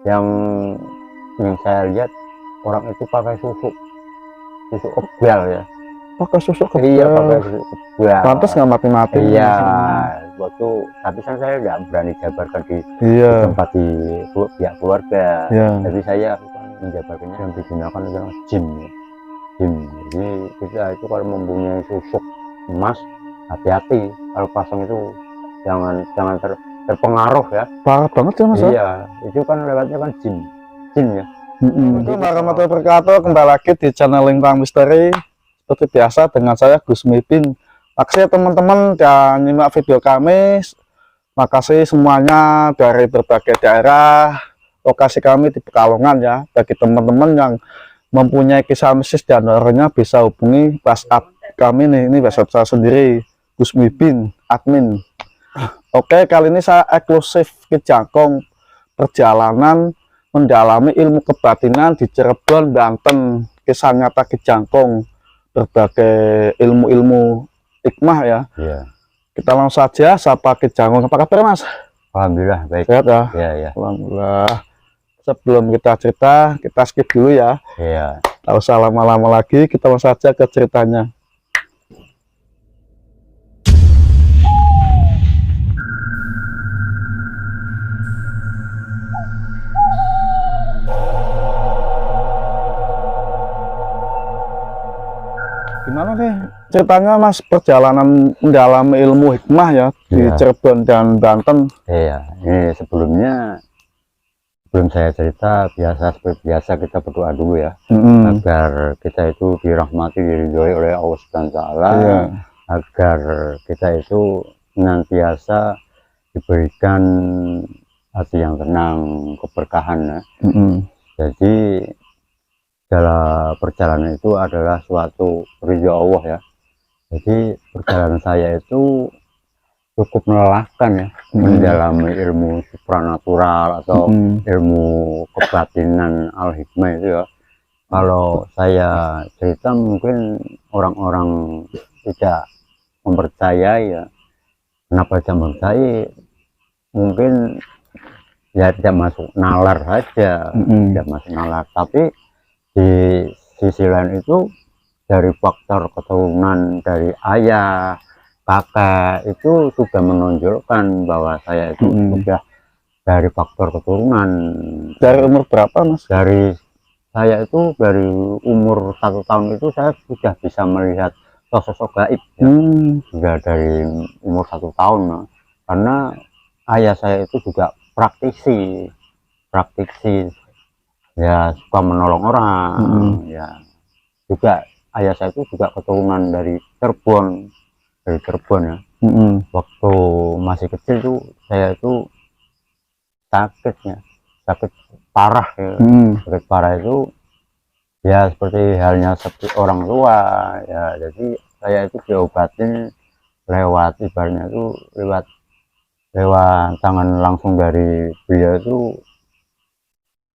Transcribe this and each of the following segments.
yang saya lihat orang itu pakai susu kebal ya. Pakai susu Iya, pakai kebal. susu kebal. Pantes nggak mati-mati. Iya, waktu tapi kan saya nggak berani jabarkan di Iya. tempat di pihak keluarga. Iya. Tapi saya menjabarkannya yang digunakan adalah jin. Jadi kita itu kalau mempunyai susuk emas, hati-hati kalau pasang itu jangan terpengaruh ya. Parah banget ya Mas. Iya, itu kan lewatnya kan jin ya. Assalamualaikum warahmatullahi wabarakatuh. Kembali lagi di channel Lintang Misteri. Seperti biasa dengan saya Gus Mipin. Makasih teman-teman yang nyimak video kami. Makasih semuanya dari berbagai daerah. Lokasi kami di Pekalongan ya. Bagi teman-teman yang mempunyai kisah mistis dan horornya bisa hubungi WhatsApp kami nih. Ini WhatsApp saya sendiri, Gus Mipin, admin. Oke, kali ini saya eksklusif ke Jangkong perjalanan mendalami ilmu kebatinan di Cirebon, Banten. Kisah nyata Ki Jangkong, berbagai ilmu-ilmu hikmah ya. Iya. Kita langsung saja sapa Ki Jangkong. Apa kabar Mas? Alhamdulillah baik. Sehat ya? Iya, iya. Alhamdulillah. Sebelum kita cerita, kita skip dulu ya. Iya. Tak usah lama-lama lagi, kita langsung saja ke ceritanya. Gimana nih ceritanya Mas perjalanan mendalami ilmu hikmah ya di Cirebon dan Banten? Iya, ini sebelum saya cerita seperti biasa kita berdoa dulu ya, agar kita itu dirahmati, diridhoi oleh Allah Subhanahu wa Ta'ala, agar kita itu senantiasa diberikan hati yang tenang, keberkahan ya. Jadi dalam perjalanan itu adalah suatu ridho Allah ya. Jadi perjalanan saya itu cukup melelahkan ya, mendalami ilmu supranatural atau ilmu kebatinan al-hikmah itu ya. Kalau saya cerita mungkin orang-orang tidak mempercayai ya. Kenapa tidak mempercayai? Mungkin ya tidak masuk nalar saja, tidak masuk nalar. Tapi di sisi lain itu dari faktor keturunan dari ayah, kakek itu sudah menonjolkan bahwa saya itu sudah dari faktor keturunan. Dari umur berapa Mas? Dari saya itu dari umur 1 tahun itu saya sudah bisa melihat sosok gaib ya. Sudah dari umur 1 tahun ya. Karena ayah saya itu juga praktisi ya, suka menolong orang ya. Juga ayah saya itu juga keturunan dari Cirebon ya. Waktu masih kecil tuh saya itu sakit parah ya. Sakit parah itu ya seperti halnya seperti orang tua ya. Jadi saya itu diobatin lewat ibaratnya itu lewat tangan langsung dari beliau itu,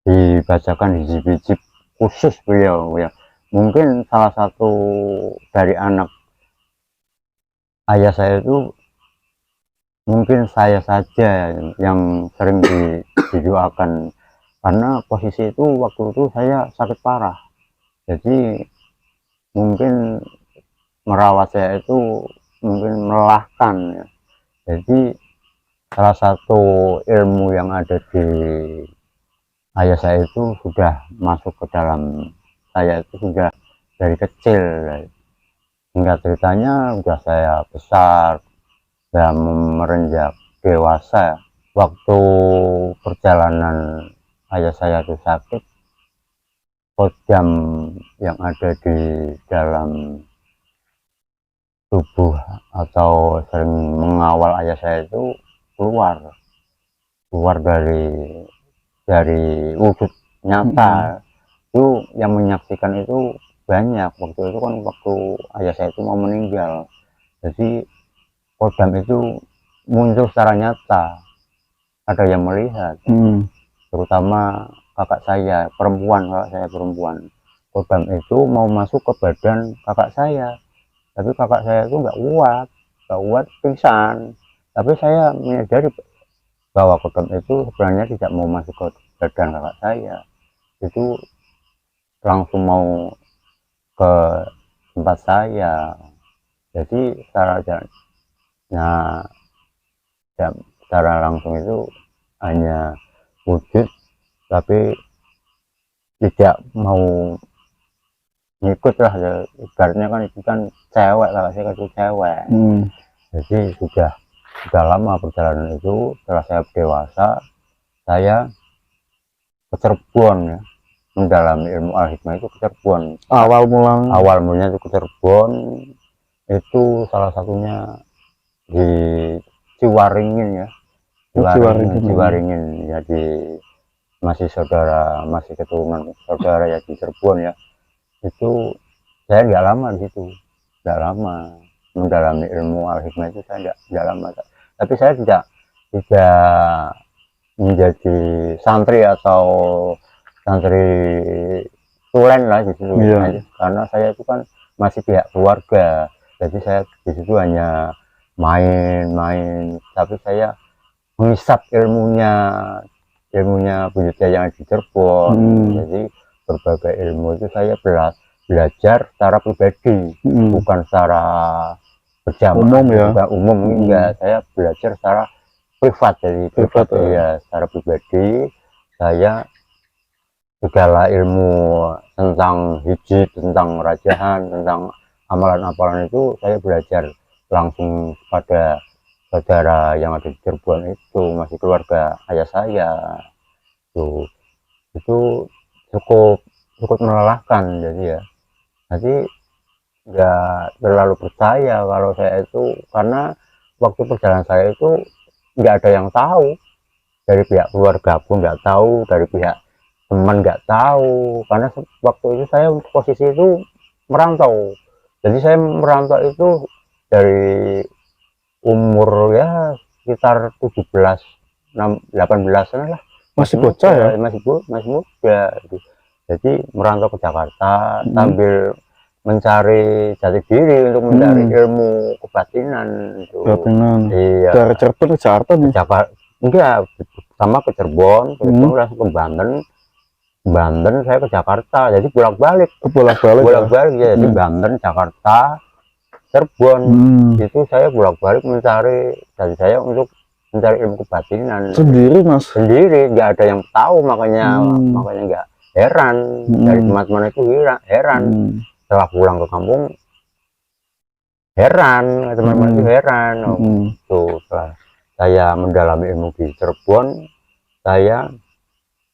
dibacakan hijab-hijab khusus beliau ya. Mungkin salah satu dari anak ayah saya itu mungkin saya saja yang sering didoakan, karena posisi itu waktu itu saya sakit parah. Jadi mungkin merawat saya itu mungkin melelahkan ya. Jadi salah satu ilmu yang ada di ayah saya itu sudah masuk ke dalam saya itu sudah dari kecil. Hingga ceritanya sudah saya besar dan merenjak dewasa. Waktu perjalanan ayah saya itu sakit, kodam yang ada di dalam tubuh atau sering mengawal ayah saya itu keluar dari wujud nyata. Itu yang menyaksikan itu banyak. Waktu itu kan waktu ayah saya itu mau meninggal, jadi kodam itu muncul secara nyata, ada yang melihat, terutama kakak saya perempuan. Kodam itu mau masuk ke badan kakak saya, tapi kakak saya itu nggak kuat, pingsan. Tapi saya menyadari bahwa kodam itu sebenarnya tidak mau masuk ke badan kakak saya itu langsung mau ke tempat saya. Jadi nah, secara langsung itu hanya wujud, tapi tidak mau ngikut lah ya. Ibaratnya kan itu kan cewek, kakak saya itu cewek. Jadi sudah lama perjalanan itu. Setelah saya dewasa, saya ke Cirebon ya, mendalami ilmu al-hikmah itu ke Cirebon. Awal mulanya itu ke Cirebon, itu salah satunya di Ciwaringin ya. Ciwaringin ya, masih keturunan saudara ya di Cirebon ya. Itu saya nggak lama di situ, nggak lama mendalami ilmu al-hikmah itu. Saya nggak lama, tapi saya tidak menjadi santri atau santri tulen lah di situ. Karena saya itu kan masih pihak keluarga, jadi saya di situ hanya main-main, tapi saya mengisap ilmunya Buyut yang di Cirebon. Jadi berbagai ilmu itu saya belajar secara pribadi, bukan secara berjamaah, bukan umum, enggak. Saya belajar secara privat, jadi privat ya, secara pribadi. Saya segala ilmu tentang hijab, tentang rajahan, tentang amalan-amalan itu saya belajar langsung pada saudara yang ada di Cirebon itu, masih keluarga ayah saya. Itu cukup melelahkan. Jadi ya, jadi nggak terlalu percaya kalau saya itu, karena waktu perjalanan saya itu nggak ada yang tahu, dari pihak keluarga pun nggak tahu, dari pihak teman nggak tahu, karena waktu itu saya posisi itu merantau. Jadi saya merantau itu dari umur ya sekitar 17, 18 lah, masih bocah ya, masih muda. Jadi merantau ke Jakarta sambil mencari jati diri, untuk mencari ilmu kebatinan itu. Iya. Dari Cirebon ke Jakarta nih? Enggak, sama ke Cirebon, langsung ke Banten, saya ke Jakarta. Jadi bolak-balik ya. Jadi Banten, Jakarta, Cirebon. Itu saya bolak-balik mencari jati saya untuk mencari ilmu kebatinan. Sendiri mas? Sendiri, nggak ada yang tahu, makanya nggak heran. Dari teman-teman itu heran. Setelah pulang ke kampung heran, teman-teman itu heran. Tuh, setelah saya mendalami ilmu di Cirebon, saya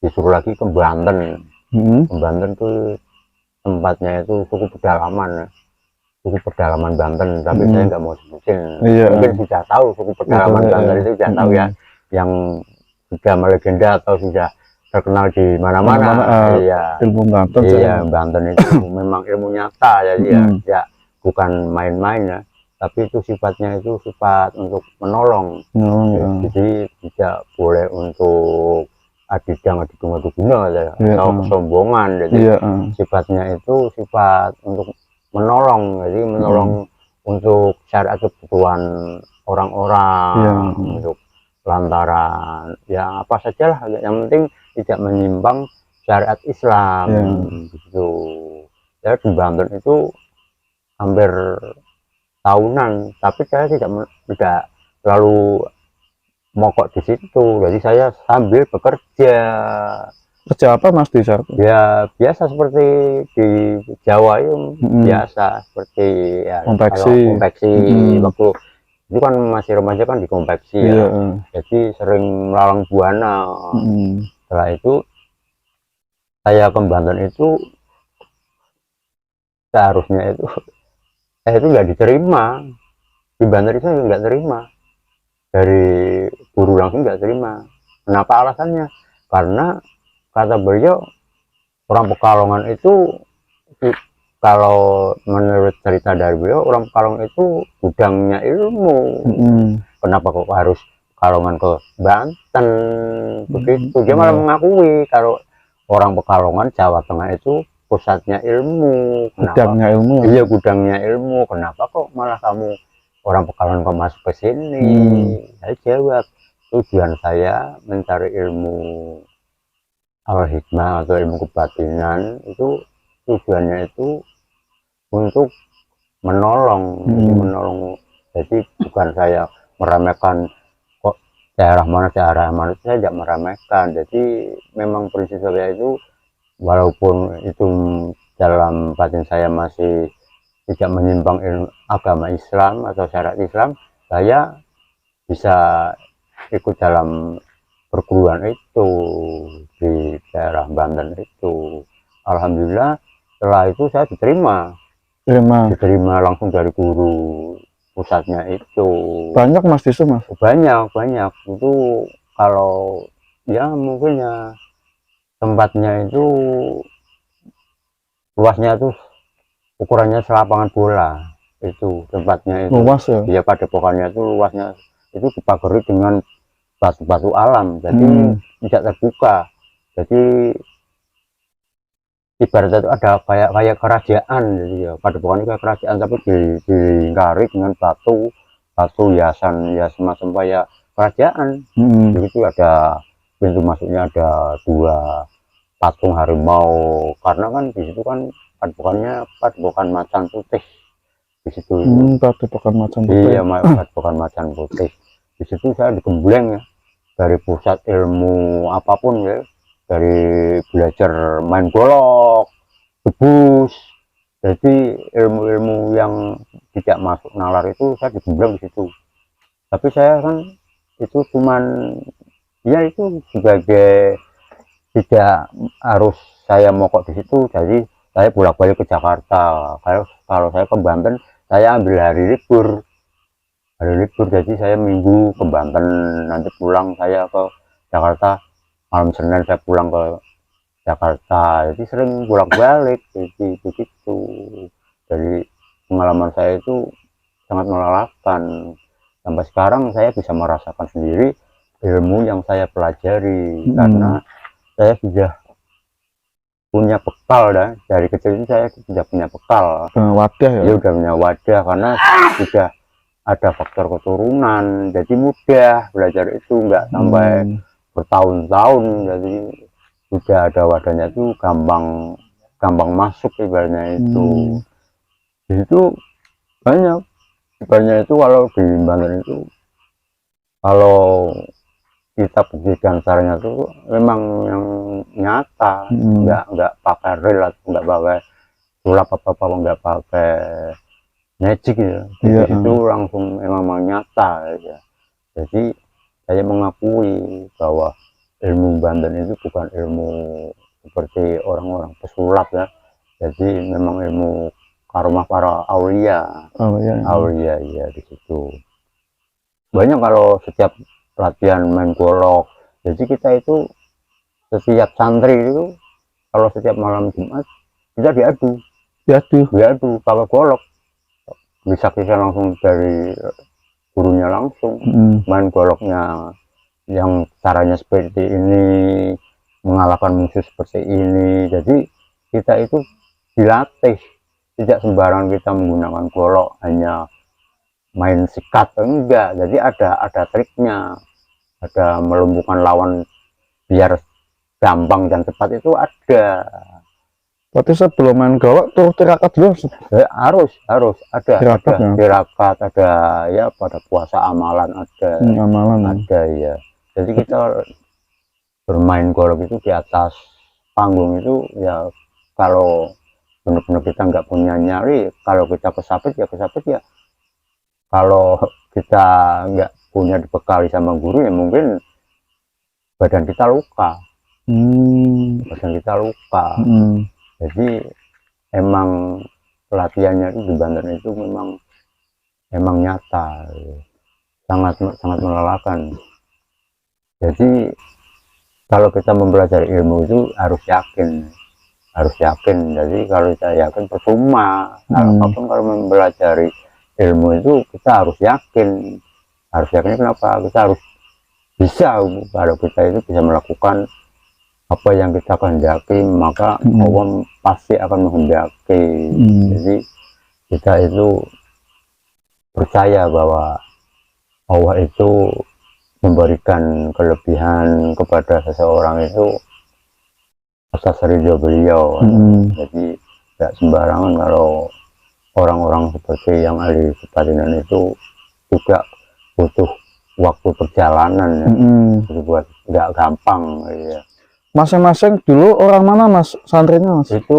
disuruh lagi ke Banten. Banten tuh tempatnya itu suku pedalaman Banten, tapi saya nggak mau sebutin. Mungkin sudah tahu suku pedalaman Banten itu, sudah tahu ya, yang sudah melegenda atau sudah terkenal di mana-mana. Iya, ilmu Banten. Iya, Banten itu memang ilmu nyata, jadi ya bukan main-main ya, tapi itu sifatnya itu sifat untuk menolong. Jadi tidak boleh untuk adu-guna ya, atau kesombongan. Jadi sifatnya itu sifat untuk menolong, jadi menolong untuk syariat kebutuhan orang-orang, untuk lantaran ya apa sajalah, yang penting tidak menyimpang syariat Islam. Gitu ya. Di Banten itu hampir tahunan, tapi saya tidak terlalu mogok di situ. Jadi saya sambil bekerja. Kerja apa mas di sana? Ya biasa seperti di Jawa itu, biasa seperti ya, konveksi. Waktu itu kan masih remaja kan di konveksi ya. Jadi sering melalang buana. Setelah itu saya ke Banten itu, seharusnya itu saya itu nggak diterima di Banten, itu nggak terima, dari guru langsung nggak terima. Kenapa alasannya? Karena kata beliau, orang Pekalongan itu, kalau menurut cerita dari beliau, orang Pekalongan itu gudangnya ilmu. Kenapa kok harus Pekalongan ke Banten? Begitu. Dia malah mengakui kalau orang Pekalongan, Jawa Tengah itu pusatnya ilmu. Gudangnya ilmu. Iya, gudangnya ilmu. Kenapa kok malah kamu orang Pekalongan kok masuk ke sini? Saya jawab, tujuan saya mencari ilmu al-hikmah atau ilmu kebatinan itu tujuannya itu untuk menolong, jadi menolong. Jadi bukan saya meremehkan kok daerah mana saya tidak meremehkan. Jadi memang prinsip saya itu walaupun itu dalam batin saya masih tidak menyimpang agama Islam atau syariat Islam, saya bisa ikut dalam perguruan itu di daerah Banten itu. Alhamdulillah setelah itu saya diterima langsung dari guru pusatnya itu. Banyak Mas di situ Mas? Banyak itu, kalau ya mungkin ya tempatnya itu luasnya tuh ukurannya selapangan bola, itu tempatnya itu luas ya. Iya, padepokannya itu luasnya itu dipagari dengan batu-batu alam, jadi tidak terbuka. Jadi ibaratnya itu ada kayak kerajaan, jadi ya padepokan itu kayak kerajaan tapi dilingkari dengan batu hiasan ya semacam kayak kerajaan. Begitu ada pintu masuknya, ada 2 patung harimau, karena kan di situ kan padepokan macan putih di situ. Padepokan macan putih. Iya, padepokan macan putih. Di situ saya digembleng ya dari pusat ilmu apapun ya, dari belajar main golok, debus. Jadi ilmu-ilmu yang tidak masuk nalar itu saya digembleng di situ. Tapi saya kan itu cuman ya itu sebagai, tidak harus saya mokok di situ. Jadi saya bolak-balik ke Jakarta. Kalau saya ke Banten, saya ambil hari libur. Jadi saya minggu ke Banten, nanti pulang saya ke Jakarta. Malam Senin saya pulang ke Jakarta. Jadi sering bolak-balik begitu. Jadi pengalaman saya itu sangat melelahkan. Sampai sekarang saya bisa merasakan sendiri ilmu yang saya pelajari, karena saya sudah punya bekal dari kecil itu. Saya sudah punya bekal, wadah ya. Dia udah punya wadah karena sudah ada faktor keturunan, jadi mudah belajar itu, nggak sampai bertahun-tahun. Jadi sudah ada wadahnya itu gampang masuk ibaratnya itu. Di situ banyak itu, kalau di Banten itu kalau kita buktikan caranya itu memang yang nyata, nggak pakai rel atau nggak pakai sulap apa nggak pakai magic ya. Jadi itu langsung memang nyata ya. Jadi saya mengakui bahwa ilmu Banten itu bukan ilmu seperti orang-orang pesulap ya. Jadi memang ilmu karomah para aulia. Aulia ya, di situ. Banyak kalau setiap latihan main golok. Jadi kita itu setiap santri itu kalau setiap malam Jumat kita diadu pakai golok. Bisa kita langsung dari gurunya langsung main goloknya yang caranya seperti ini, mengalahkan musuh seperti ini. Jadi kita itu dilatih, tidak sembarangan kita menggunakan golok hanya main sikat, enggak. Jadi ada triknya, ada melumpuhkan lawan biar gampang dan cepat, itu ada. Berarti sebelum main golok tuh tirakat dulu? Harus ada tirakat, ada ya pada puasa amalan ada. Ada ya. Jadi kita bermain golok itu di atas panggung itu ya, kalau benar-benar kita nggak punya nyali, kalau kita kesabet ya. Kalau kita nggak punya dibekali sama guru ya mungkin badan kita luka. Jadi emang pelatihannya itu di Banten itu memang nyata, sangat melelahkan. Jadi kalau kita mempelajari ilmu itu harus yakin. Jadi kalau kita yakin percuma. Apapun kalau mempelajari ilmu itu kita harus yakin. Kenapa? Kita harus bisa. Kalau kita itu bisa melakukan apa yang kita kehendaki, maka Allah pasti akan menghendaki. Jadi kita itu percaya bahwa Allah itu memberikan kelebihan kepada seseorang itu atas ridho beliau. Jadi tidak sembarangan kalau orang-orang seperti yang ahli kebatinan itu juga butuh waktu perjalanan ya. Jadi buat nggak gampang ya. Masing-masing dulu orang mana Mas santrinya Mas? Itu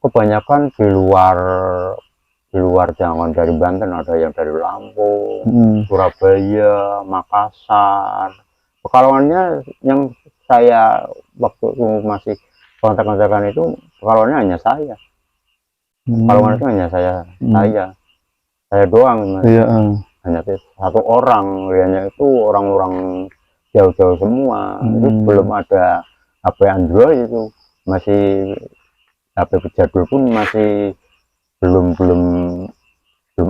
kebanyakan di luar jangan dari Banten, ada yang dari Lampung, Surabaya, Makassar. Pekalongannya yang saya waktu itu masih kontak-kontakan itu, pekalongannya hanya saya. Pekalongan itu hanya saya doang, Mas. Iya. Hanya satu orang, lihatnya itu orang-orang jauh-jauh semua. Itu belum ada HP Android, itu masih HP jadul pun masih belum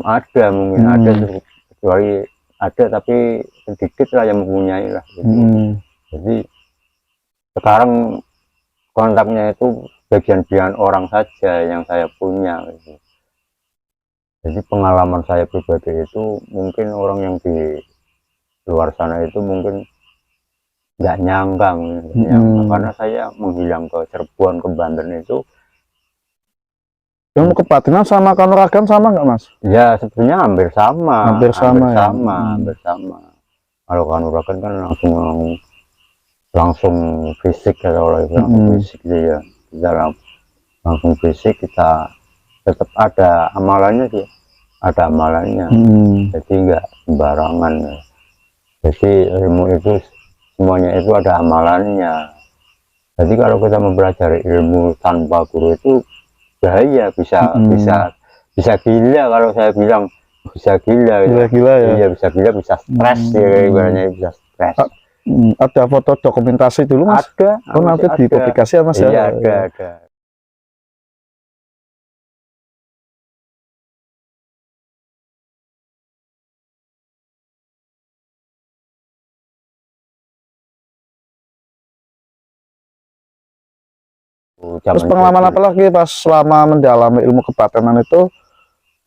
ada, mungkin ada kecuali ada tapi sedikit lah yang mempunyai lah gitu. Jadi sekarang kontaknya itu bagian orang saja yang saya punya gitu. Jadi pengalaman saya pribadi itu mungkin orang yang di luar sana itu mungkin nggak nyangka, karena saya menghilang ke Cirebon, ke Banten itu. Ilmu kebatinan sama kanuragan sama nggak Mas? Ya sebetulnya hampir sama. Hampir sama. Kalau kanuragan kan langsung fisik ya, kalau fisik ya, kita langsung fisik, kita tetap ada amalannya sih, jadi nggak sembarangan ya. Jadi ilmu itu semuanya itu ada amalannya. Jadi kalau kita mempelajari ilmu tanpa guru itu bahaya, bisa gila. Kalau saya bilang bisa gila ya. Iya, bisa gila, bisa stres ya, ibaratnya bisa stres. Ada foto dokumentasi dulu Mas? Ada. Oh, nanti dipublikasi ya Mas? Iya, ada. Terus pengalaman apa lagi pas selama mendalami ilmu kebatinan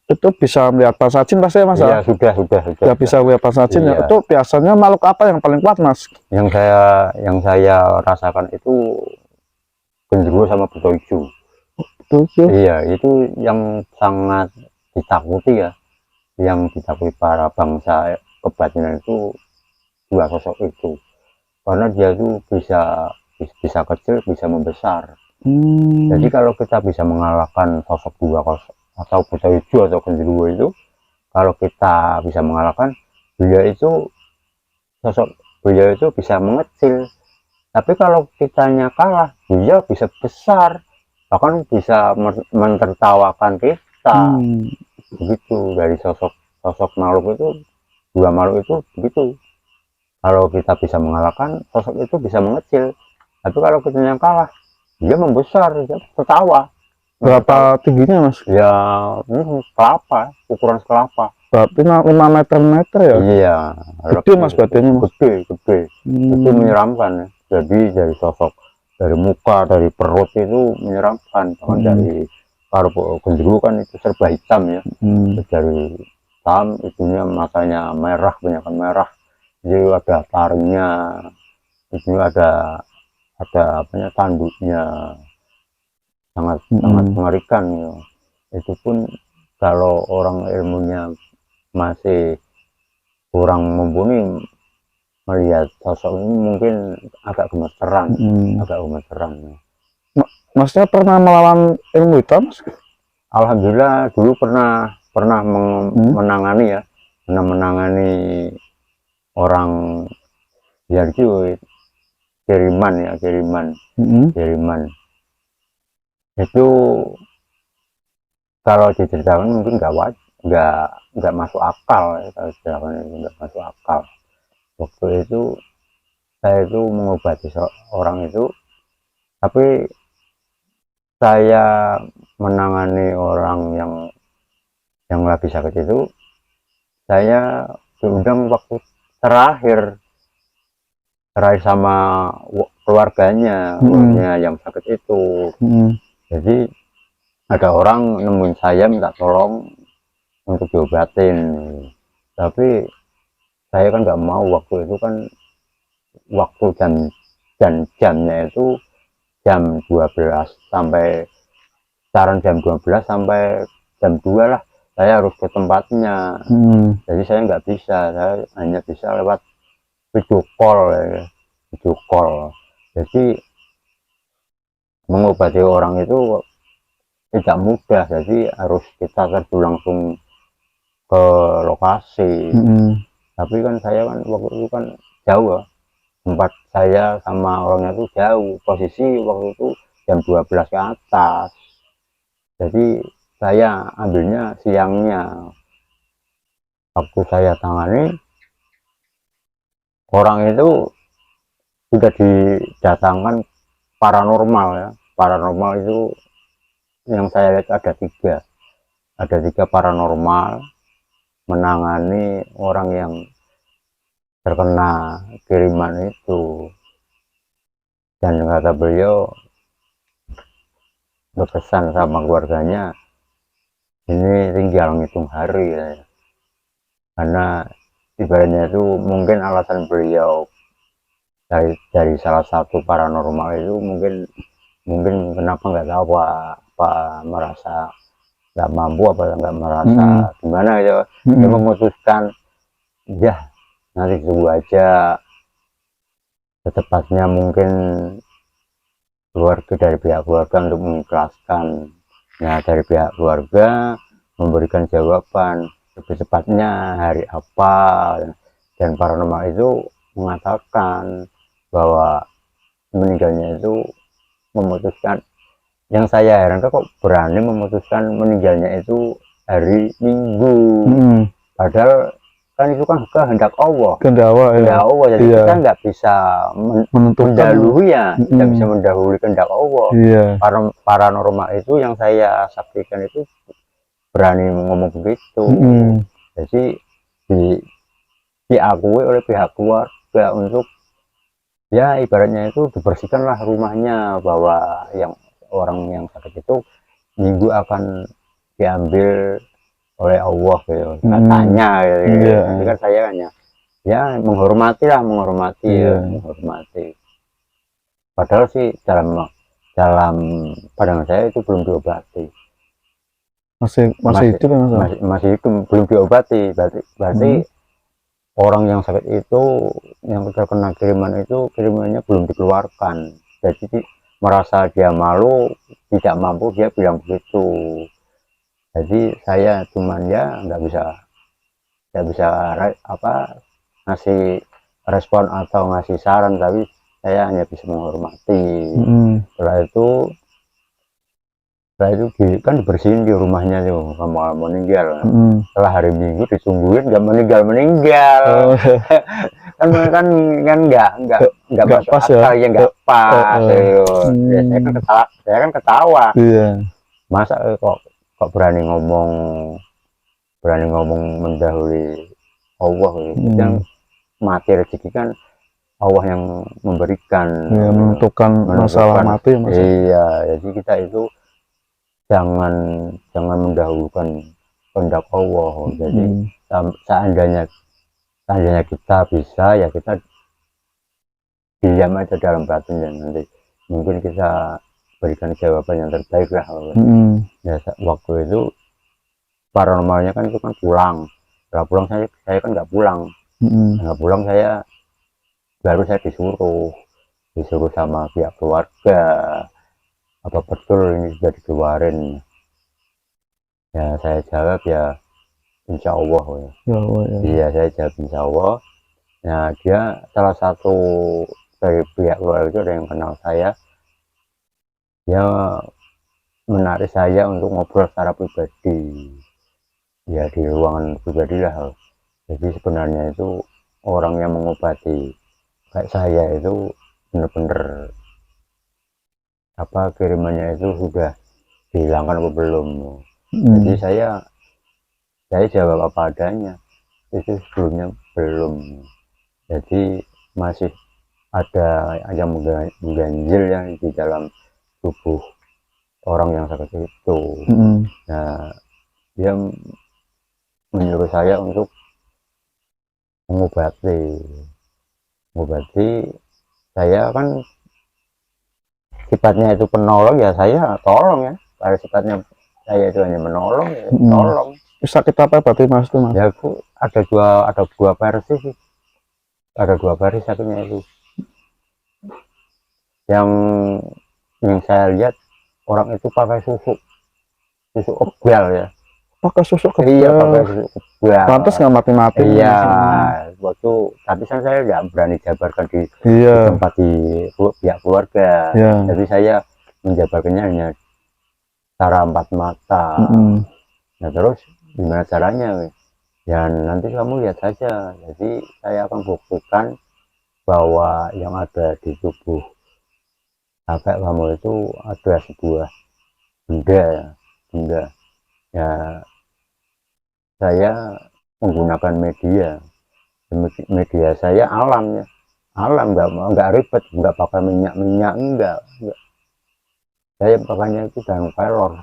itu bisa melihat pasajin pasti ya Mas? Iya, sudah. Ya bisa melihat pasajin ya. Itu biasanya makhluk apa yang paling kuat Mas? Yang saya rasakan itu genderuwo sama buta hijau. Iya, itu yang sangat ditakuti ya, yang ditakuti para bangsa kebatinan itu, dua sosok itu, karena dia itu bisa kecil, bisa membesar. Jadi kalau kita bisa mengalahkan sosok dua atau buta hijau atau genderuwo itu, kalau kita bisa mengalahkan, sosok beliau itu bisa mengecil. Tapi kalau kitanya kalah, beliau bisa besar, bahkan bisa mentertawakan kita. Begitu dari sosok makhluk itu, dua makhluk itu begitu. Kalau kita bisa mengalahkan, sosok itu bisa mengecil. Tapi kalau kitanya kalah, dia membesar, dia tertawa. Berapa tingginya Mas? Ya sekelapa, ukuran sekelapa. Berarti 5 meter ya? Iya. Gede Mas badannya Mas? Gede. Itu menyeramkan ya. Jadi dari sosok, dari muka, dari perut itu menyeramkan. Dari kalau genderuwo kan itu serba hitam ya. Dari hitam, itunya matanya merah, banyak merah. Jadi ada taringnya, itu ada tanduknya, sangat mengerikan ya. Itu pun kalau orang ilmunya masih kurang mumpuni, melihat sosok ini mungkin agak gemeteran. Masnya pernah melawan ilmu hitam? Alhamdulillah dulu pernah menangani orang ya itu kiriman. Itu kalau diceritakan mungkin nggak masuk akal ya, kalau diceritakan itu nggak masuk akal. Waktu itu saya itu mengobati orang itu, tapi saya menangani orang yang lagi sakit itu, saya diundang waktu terakhir sama keluarganya yang sakit itu. Jadi ada orang nemuin saya minta tolong untuk diobatin, tapi saya kan nggak mau. Waktu itu kan waktu dan jamnya itu jam 12 sampai saran jam 12 sampai jam 2 lah saya harus ke tempatnya. Jadi saya nggak bisa, saya hanya bisa lewat video call ya. Video call. Jadi mengobati orang itu tidak mudah, jadi harus kita terjun langsung ke lokasi. Tapi kan saya kan waktu itu kan jauh ya, tempat saya sama orangnya itu jauh, posisi waktu itu jam 12 ke atas, jadi saya ambilnya siangnya. Waktu saya tangani, orang itu sudah didatangkan paranormal ya. Paranormal itu yang saya lihat ada tiga paranormal menangani orang yang terkena kiriman itu, dan kata beliau berkesan sama keluarganya, ini tinggal ngitung hari ya. Karena ibaratnya itu mungkin alasan beliau dari salah satu paranormal itu mungkin kenapa nggak tahu apa merasa nggak mampu apa nggak merasa gimana gitu. Dia memutuskan ya nanti tunggu aja, secepatnya mungkin keluarga, dari pihak keluarga untuk mengikhlaskan. Nah, dari pihak keluarga memberikan jawaban lebih cepatnya hari apa, dan paranormal itu mengatakan bahwa meninggalnya itu memutuskan, yang saya heran kok berani memutuskan meninggalnya itu hari Minggu. Padahal kan itu kan kehendak Allah, jadi kita nggak bisa mendahului ya, tidak bisa mendahului kehendak Allah. Paranormal itu yang saya saksikan itu berani ngomong begitu. Jadi diakui oleh pihak keluarga untuk ya ibaratnya itu dibersihkanlah rumahnya, bahwa yang orang yang sakit itu Minggu akan diambil oleh Allah gitu, katanya gitu. Jadi kan saya hanya ya menghormati lah, menghormati. Padahal sih dalam pandangan saya itu belum diobati, masih itu belum diobati. Berarti orang yang sakit itu, yang terkena kiriman itu, kirimannya belum dikeluarkan, jadi merasa dia malu, tidak mampu, dia bilang begitu. Jadi saya cuman ya nggak bisa apa ngasih respon atau ngasih saran, tapi saya hanya bisa menghormati. Setelah itu kan dibersihin di rumahnya tuh, kamu meninggal. Setelah hari Minggu ditungguin nggak meninggal. kan nggak masuk akal ya, nggak pas. Ya, saya kan ketawa. Masa kok berani ngomong mendahului Allah gitu. Yang mati rezeki kan Allah yang memberikan, menentukan masalah mati. Iya, jadi kita itu jangan mendahulukan kehendak Allah. Jadi seandainya kita bisa, ya kita diam aja dalam batin, dan nanti mungkin kita berikan jawaban yang terbaik lah. Ya, waktu itu paranormalnya kan itu kan pulang. Setelah pulang saya kan nggak pulang. Saya baru disuruh sama pihak keluarga, apa betul ini sudah dikeluarin. Ya saya jawab ya insya Allah ya. Iya, saya jawab insya Allah. Nah, dia salah satu dari pihak keluarga itu ada yang kenal saya, dia menarik saya untuk ngobrol secara pribadi ya, di ruangan pribadi lah. Jadi sebenarnya itu orang yang mengobati kayak saya itu bener-bener apa kirimannya itu sudah dihilangkan apa belum. Jadi saya jawab apa adanya, itu sebelumnya belum. Jadi masih ada yang mengganjil yang di dalam tubuh orang yang sakit itu. Nah, dia menyuruh saya untuk mengobati. Saya kan sifatnya itu penolong ya saya tolong ya. Kalau sifatnya saya itu hanya menolong ya tolong. Bisa kita apa berarti mas itu mas? Ya aku ada dua versi sih. Ada dua versi satunya itu. Yang saya lihat orang itu pakai susu kebal ya. Pakai susu Iya, kebal. pakai susu kebal. Pantas nggak mati-mati. Iya, waktu tapi kan saya nggak berani jabarkan di tempat di pihak keluarga. Jadi saya menjabarkannya hanya cara empat mata. Nah terus gimana caranya? Ya nanti kamu lihat saja. Jadi saya akan buktikan bahwa yang ada di tubuh kakek kamu itu ada sebuah benda ya. Saya menggunakan media saya alam ya, alam, nggak ribet, nggak pakai minyak enggak. Saya pakainya itu dan pelor,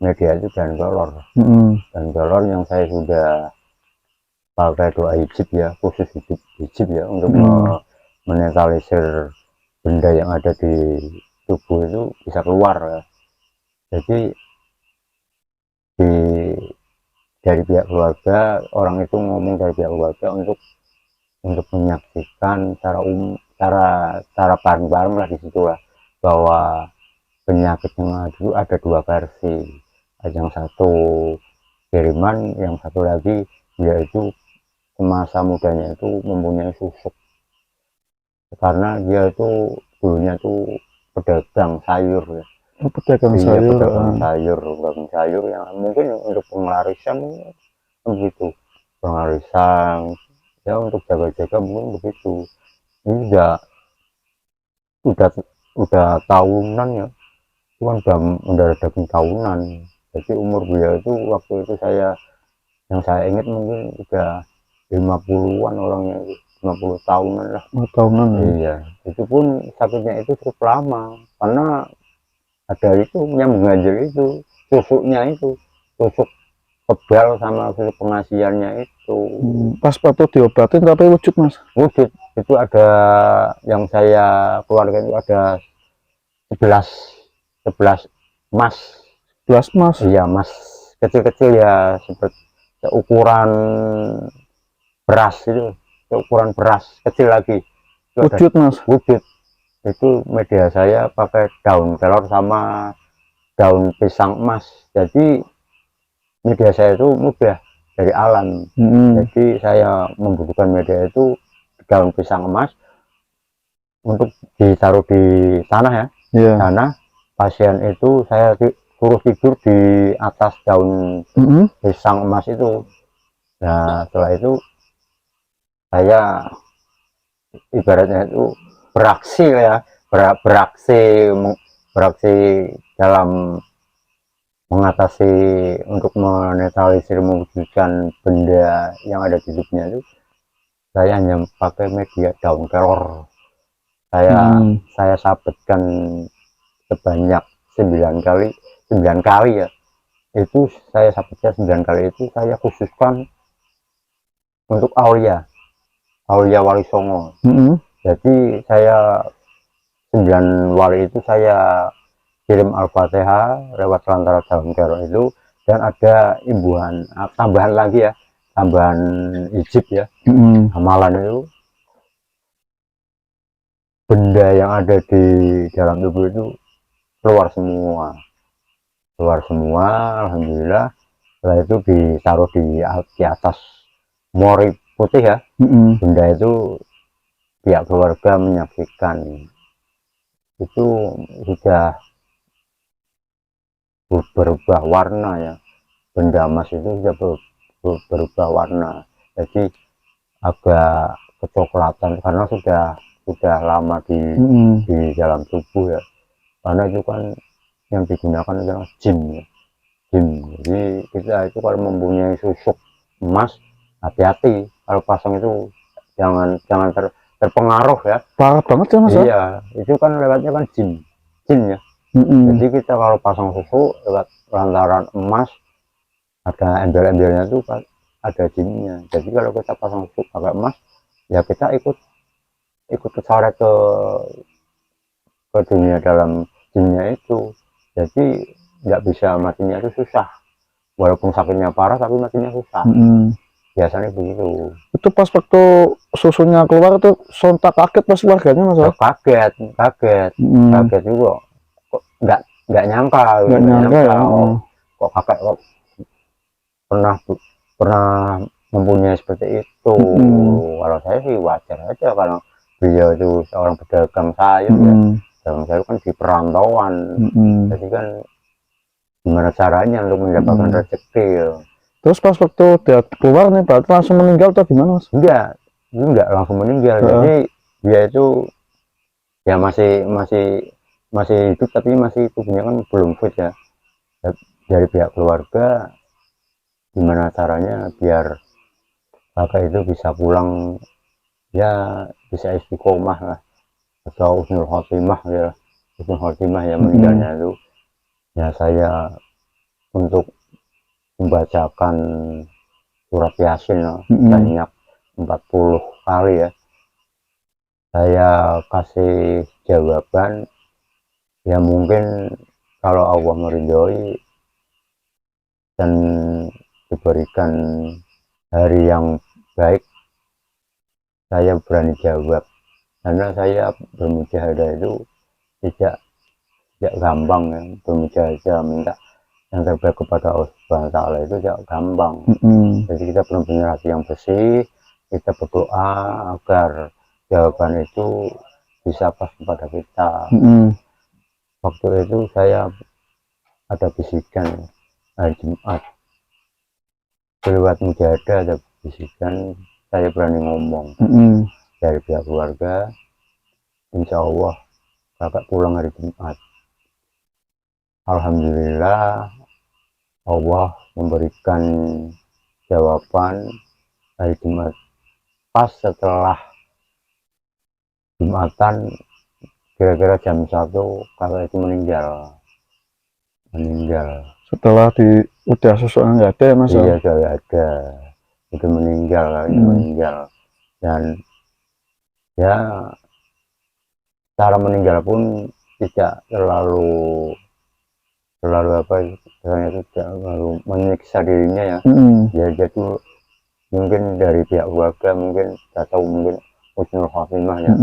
media itu dan pelor yang saya sudah pakai doa hijab ya, khusus hijab ya, untuk menetralisir benda yang ada di tubuh itu bisa keluar ya. Jadi dari pihak keluarga, orang itu ngomong dari pihak keluarga untuk menyaksikan cara bareng-bareng lah di situ lah, bahwa penyakit yang ada dua versi. Yang satu kiriman, yang satu lagi yaitu semasa mudanya itu mempunyai susuk, karena dia itu dulunya tuh pedagang sayur ya. Pedagang sayur. Pedagang sayur yang mungkin untuk pengelarisan begitu, pengelarisan ya, untuk jaga-jaga mungkin begitu. Ini udah tahunan ya, itu kan udah mendarah daging tahunan. Jadi umur beliau itu waktu itu yang saya ingat mungkin udah 50-an orangnya, 50 tahunan lah. 50 tahunan ya? Iya, itu pun sakitnya itu cukup lama karena ada itu yang mengganjil itu susuknya, itu susuk kebal sama susuk pengasiannya itu. Pas waktu diobatin tapi wujud mas? Wujud. Itu ada yang saya keluarkan itu ada 11 emas. 11 emas? Iya, emas kecil-kecil ya, seperti ukuran beras itu, ukuran beras kecil lagi itu. Wujud mas? Wujud. Itu media saya pakai daun kelor sama daun pisang emas. Jadi media saya itu mudah dari alam. Jadi saya membutuhkan media itu daun pisang emas untuk ditaruh di tanah ya. Tanah pasien itu saya suruh tidur di atas daun pisang emas itu. Nah setelah itu saya ibaratnya itu beraksi ya, beraksi dalam mengatasi, untuk menetralisir, mewujudkan benda yang ada di tubuhnya itu. Saya hanya pakai media daun kelor. Saya sabetkan sebanyak 9 kali ya. Itu saya sabetkan 9 kali, itu saya khususkan untuk Aulia Wali Songo. Jadi saya 9 wali itu saya kirim Al-Fatihah lewat perantara daun kelor itu, dan ada imbuhan tambahan lagi ya, tambahan hijab ya, amalan itu. Benda yang ada di dalam tubuh itu keluar semua, alhamdulillah. Setelah itu ditaruh di atas mori putih ya. Benda itu pihak keluarga menyaksikan itu sudah berubah warna ya, benda emas itu sudah berubah warna, jadi agak kecoklatan karena sudah lama di dalam tubuh ya. Karena itu kan yang digunakan adalah jin ya. Jadi kita itu kalau mempunyai susuk emas, hati-hati kalau pasang itu, jangan terpengaruh ya. Parah banget ya mas? Iya, itu kan lewatnya kan jin ya. Jadi kita kalau pasang susu lewat lantaran emas, ada embel-embelnya itu kan ada jinnya. Jadi kalau kita pasang susu pakai emas ya, kita ikut keseret ke ke dunia dalam jinnya itu. Jadi nggak bisa matinya itu susah, walaupun sakitnya parah tapi matinya susah. Biasanya begitu. Itu pas waktu susunya keluar tuh sontak kaget pas keluarganya mas? Kaget kaget juga, kok nggak nyangka ya. Kok kakek kok pernah mempunyai seperti itu. Kalau saya sih wajar aja, karena beliau itu seorang pedagang sayur ya. Dagang sayur kan di perantauan, jadi kan gimana caranya untuk mendapatkan rezeki ya. Terus pas waktu dia keluar nih berarti langsung meninggal atau gimana mas? Enggak langsung meninggal. Jadi dia itu ya masih hidup, tapi masih tubuhnya kan belum fit ya. Dari pihak keluarga gimana caranya biar kakak itu bisa pulang, ya bisa istiqomah lah, atau husnul khotimah ya. Husnul khotimah ya meninggalnya itu ya, saya untuk membacakan surat Yasin banyak 40 kali ya. Saya kasih jawaban ya, mungkin kalau Allah meridhoi dan diberikan hari yang baik, saya berani jawab, karena saya bermujahadah itu tidak gampang ya. Bermujahadah minta yang terbaik kepada Allah Subhanahu wa Ta'ala itu tidak gampang. Jadi kita benar-benar hati yang bersih, kita berdoa agar jawaban itu bisa pas kepada kita. Waktu itu saya ada bisikan hari Jumat, lewat mujahadah ada bisikan, saya berani ngomong dari pihak keluarga, insya Allah kakak pulang hari Jumat. Alhamdulillah Allah memberikan jawaban hari Jumat. Pas setelah Jumatan kira-kira jam 1 kakak itu meninggal. Setelah udah susunya nggak ada ya mas? Iya sudah nggak ada, itu meninggal. Dan ya cara meninggal pun tidak terlalu apa istilahnya, itu tidak terlalu menyiksa dirinya ya. Ya jadi mungkin dari pihak keluarga mungkin atau mungkin husnul khotimah ya.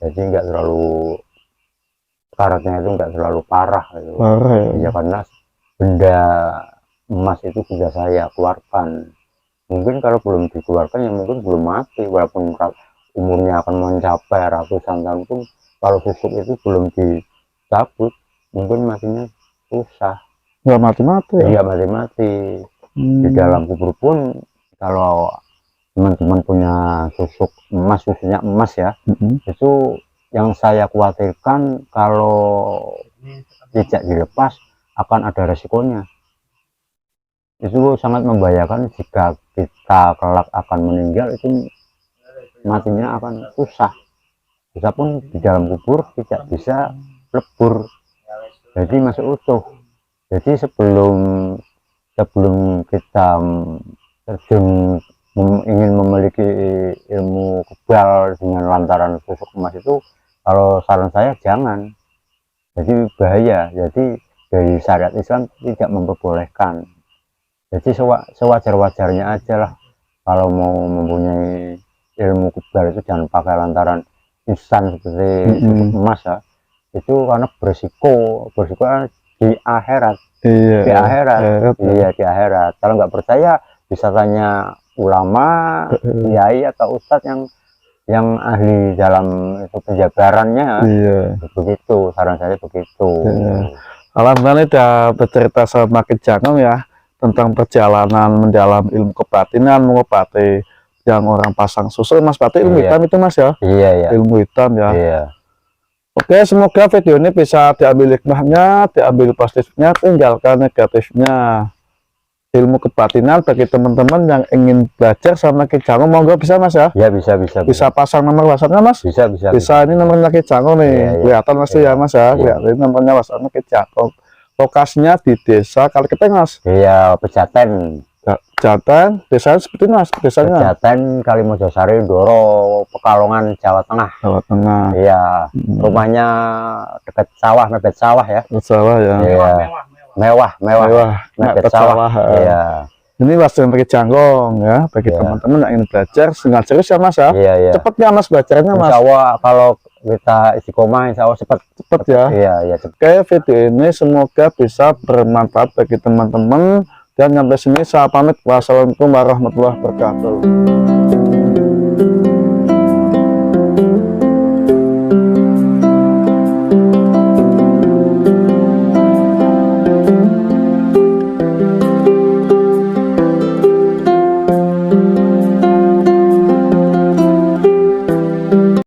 Jadi nggak terlalu, karatnya itu nggak terlalu parah gitu. Ya karena benda emas itu sudah saya keluarkan. Mungkin kalau belum dikeluarkan ya mungkin belum mati, walaupun umurnya akan mencapai ratusan tahun pun, kalau susuk itu belum dicabut mungkin matinya susah. Nggak mati-mati ya? Iya mati-mati. Di dalam kubur pun kalau teman-teman punya susuk emas, susunya emas ya, itu yang saya khawatirkan kalau tidak dilepas akan ada resikonya. Itu sangat membahayakan jika kita kelak akan meninggal, itu matinya akan susah. Kita pun di dalam kubur tidak bisa lebur, jadi masih utuh. Jadi sebelum kita terjun ingin memiliki ilmu kebal dengan lantaran susuk emas itu, kalau saran saya jangan, jadi bahaya. Jadi dari syariat Islam tidak memperbolehkan. Jadi sewajar-wajarnya aja lah, kalau mau mempunyai ilmu kebal itu jangan pakai lantaran instan seperti susuk emas ya. Itu karena berisiko di akhirat. Di akhirat. Kalau nggak percaya bisa tanya ulama, kiai atau ustadz yang ahli dalam itu penjabarannya. Begitu saran saya begitu. Alhamdulillah udah bercerita sama Kejangong ya tentang perjalanan mendalam ilmu kebatinan, mengobati yang orang pasang susu. Mas berarti ilmu hitam itu mas ya? Iya. Ilmu hitam ya. Iya. Oke, semoga video ini bisa diambil hikmahnya, diambil positifnya, tinggalkan negatifnya. Ilmu kebatinan bagi teman-teman yang ingin belajar sama Kejangong, monggo bisa mas ya? Ya bisa. Bisa pasang nomor WhatsApp-nya mas? Bisa. Ini nomornya Kejangong nih, kelihatan masih ya mas ya? Kelihatan nomornya WhatsApp-nya Kejangong. Lokasinya di Desa Kaliketeng mas? Iya, Pejaten. Jateng, desanya seperti mas, desanya Pejaten, Kalimojosari, Doro, Pekalongan, Jawa Tengah. Jawa Tengah. Iya, rumahnya dekat sawah, mepet sawah ya. Jawa ya. Iya. Mewah, mepet sawah. Iya. Ini mas yang pakai janggong ya, bagi teman-teman yang ingin belajar dengan serius ya mas ya. Iya, iya. Cepet ya mas belajarnya mas. Insya Allah kalau kita istiqomah, insya Allah cepet ya. Iya, iya. Cepet. Oke, video ini semoga bisa bermanfaat bagi teman-teman. Dan sampai sini saya pamit. Wassalamualaikum warahmatullahi wabarakatuh.